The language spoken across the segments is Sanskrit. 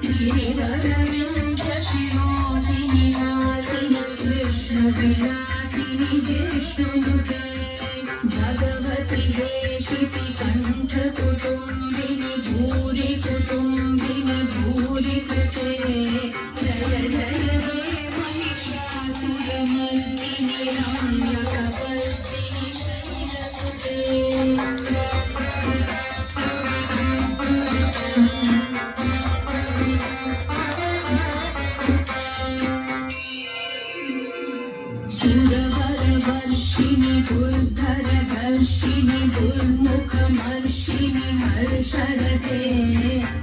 गिरिवरविन्द्यशिरोधिनि हासिनि विष्णुविलासिनि जिष्णुनुते भगवति हेशिति कण्ठकुटुम्बिनि भूरि कुटुम्बिनि भूरि कृते जय जय हे महिषासुरमर्दिनि रम्यकपर्दिनि शैलसुते सुरवरवर्षिणि दुर्धरधर्षिणि दुर्मुखमर्षिणि हर्षरते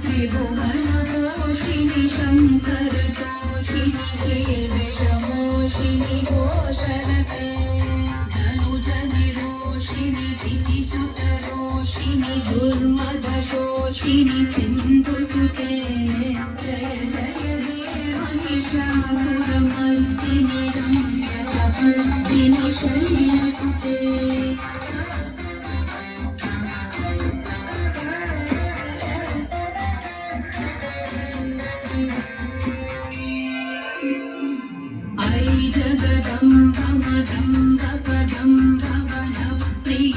त्रिभुवनपोषिणि शङ्करतोषिणि कीर्विषमोषिणि घोषरते धनुजनिरोषिणि दितिसुतरोषिणि दुर्मदशोषिणि सिन्धुसुते जय जय हे महिषासुरमर्दिनि रम्यकपर्दिनि शैलसुते ऐ जगदम्ब मदम्ब कदम्ब वनप्रियवासिनि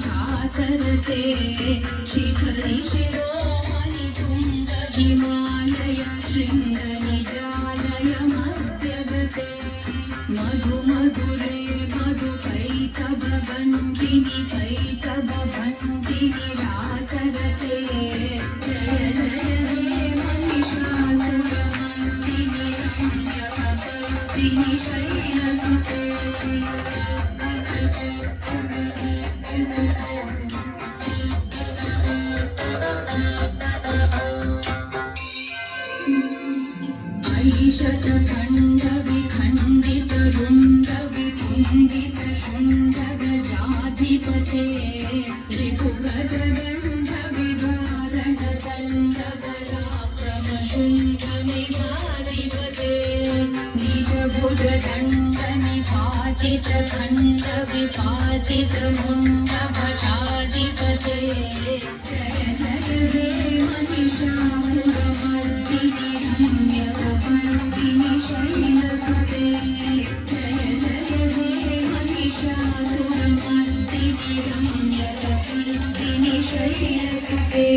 हासरते शिखरि शिरोमणि तुङ्ग हिमालय शृङ्गनिजालय मध्यगते मधु मधुरे मधुकैटभञ्जिनि कैटभञ्जिनि रासरते जय जय हे महिषासुरमर्दिनि रम्यकपर्दिनि शैलसुते ऐशतखण्डविखण्डितरुण्डविकुण्डितशुण्डगजाधिपते रिपुगजगण्डविभारणतण्डवराक्रमशुण्डमेधाधिपते निजभुजदण्डनिपातितखण्डविपातितमुण्डभटाधिपते जय जय हे महिषासुरमर्दिनि रम्यकपर्दिनि शैलसुते जय जय हे महिषासुरमर्दिनि रम्यकपर्दिनि शैलसुते